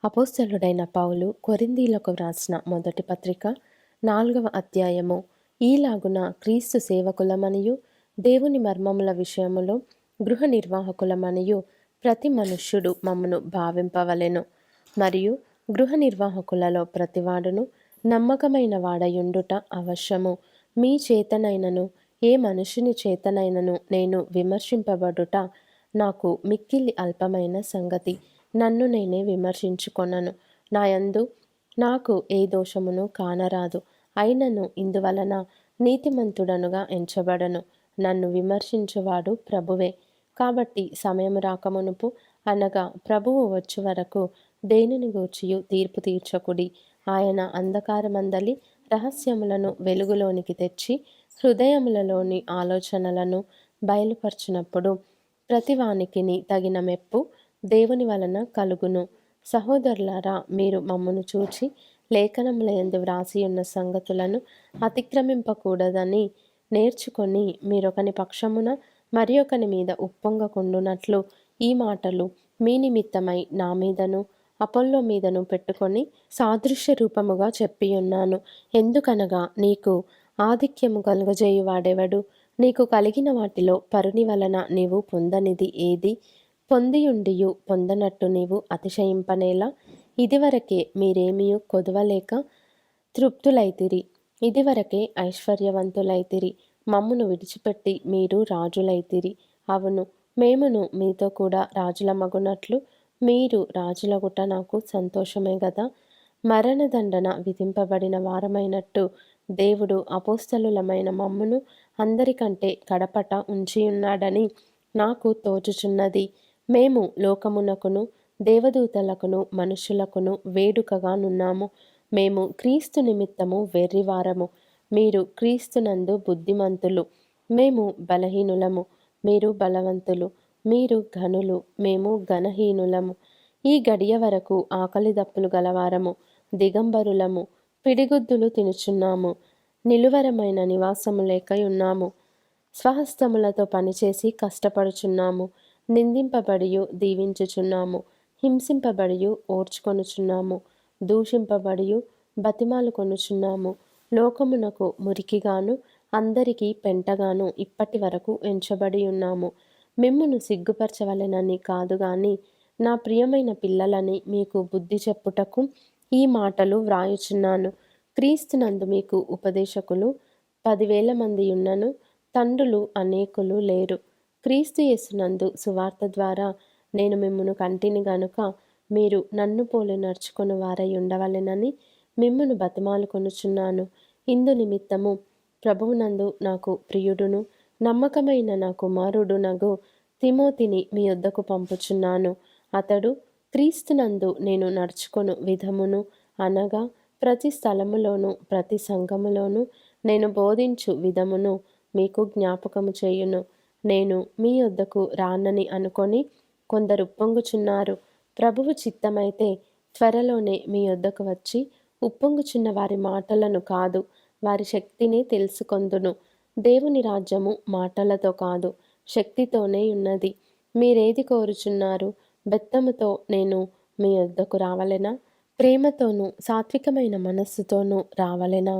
అపోస్తలుడైన పౌలు కొరింథీలకు వ్రాసిన మొదటి పత్రిక 4వ అధ్యాయము. ఈలాగున క్రీస్తు సేవకులమనియు దేవుని మర్మముల విషయములో గృహ నిర్వాహకులమనియు ప్రతి మనుష్యుడు మమ్మను భావింపవలెను. మరియు గృహ నిర్వాహకులలో ప్రతివాడును నమ్మకమైన వాడయుండుట అవశ్యము. మీ చేతనైనను ఏ మనుషుని చేతనైనను నేను విమర్శింపబడుట నాకు మిక్కిలి అల్పమైన సంగతి. నన్ను నేనే విమర్శించుకొనను. నాయందు నాకు ఏ దోషమును కానరాదు. అయినను ఇందువలన నీతిమంతుడనుగా ఎంచబడను. నన్ను విమర్శించువాడు ప్రభువే. కాబట్టి సమయము రాకమునుపు అనగా ప్రభువు వచ్చు వరకు దేనిని గూర్చియు తీర్పు తీర్చకుడి. ఆయన అంధకారమందలి రహస్యములను వెలుగులోనికి తెచ్చి హృదయములలోని ఆలోచనలను బయలుపరచినప్పుడు ప్రతివానికిని తగిన మెప్పు దేవుని వలన కలుగును. సహోదరులారా, మీరు మమ్మను చూచి లేఖనములందు వ్రాసి ఉన్న సంగతులను అతిక్రమింపకూడదని నేర్చుకొని మీరొకని పక్షమున మరి ఒకని మీద ఉప్పొంగకుండునట్లు ఈ మాటలు మీ నిమిత్తమై నా మీదను అపొల్లో మీదను పెట్టుకొని సాదృశ్య రూపముగా చెప్పియున్నాను. ఎందుకనగా నీకు ఆధిక్యము కలుగజేయువాడెవడు? నీకు కలిగిన వాటిలో పరుని వలన నీవు పొందనిది ఏది? పొందియుండియు పొందనట్టు నీవు అతిశయింపనేలా? ఇదివరకే మీరేమియు కొదవలేక తృప్తులైతిరి. ఇదివరకే ఐశ్వర్యవంతులైతిరి. మమ్మును విడిచిపెట్టి మీరు రాజులైతిరి. అవును, మేమును మీతో కూడా రాజులమగునట్లు మీరు రాజులగుట నాకు సంతోషమే గదా. మరణదండన విధింపబడిన వారమైనట్టు దేవుడు అపోస్తలులమైన మమ్మును అందరికంటే కడపట ఉంచియున్నాడని నాకు తోచుచున్నది. మేము లోకమునకును దేవదూతలకును మనుషులకును వేడుకగా నున్నాము. మేము క్రీస్తు నిమిత్తము వెర్రివారము. మీరు క్రీస్తునందు బుద్ధిమంతులు. మేము బలహీనులము, మీరు బలవంతులు. మీరు ఘనులు, మేము ఘనహీనులము. ఈ గడియ వరకు ఆకలి దప్పులు గలవారము, దిగంబరులము, పిడిగుద్దులు తినుచున్నాము, నిలువరమైన నివాసము లేకయున్నాము, స్వహస్తములతో పనిచేసి కష్టపడుచున్నాము, నిందింపబడియు దీవించుచున్నాము, హింసింపబడియు ఓర్చుకొనుచున్నాము, దూషింపబడియు బతిమాలు కొనుచున్నాము. లోకమునకు మురికిగాను అందరికీ పెంటగాను ఇప్పటి వరకు ఎంచబడి ఉన్నాము. మిమ్మును సిగ్గుపరచవలెనని కాదు గాని నా ప్రియమైన పిల్లలని మీకు బుద్ధి చెప్పుటకు ఈ మాటలు వ్రాయుచున్నాను. క్రీస్తునందు మీకు ఉపదేశకులు 10,000 మంది ఉన్నను, తండ్రులు అనేకులు లేరు. క్రీస్తు యేసునందు సువార్త ద్వారా నేను మిమ్మును కంటిని గనుక మీరు నన్ను పోలి నడుచుకొని వారై ఉండవలెనని మిమ్మును బతిమాలుకొనుచున్నాను. ఇందు నిమిత్తము ప్రభువునందు నాకు ప్రియుడును నమ్మకమైన నా కుమారుడునగు తిమోతిని మీ యొద్దకు పంపుచున్నాను. అతడు క్రీస్తునందు నేను నడుచుకొను విధమును అనగా ప్రతి స్థలములోను ప్రతి సంఘములోను నేను బోధించు విధమును మీకు జ్ఞాపకము చేయును. నేను మీ యొద్దకు రానని అనుకొని కొందరు ఉప్పొంగుచున్నారు. ప్రభువు చిత్తమైతే త్వరలోనే మీ యొద్దకు వచ్చి ఉప్పొంగుచున్న వారి మాటలను కాదు, వారి శక్తిని తెలుసుకొందును. దేవుని రాజ్యము మాటలతో కాదు, శక్తితోనే ఉన్నది. మీరేది కోరుచున్నారు? బెత్తముతో నేను మీ యొద్దకు రావలెనా? ప్రేమతోనూ సాత్వికమైన మనస్సుతోనూ రావలెనా?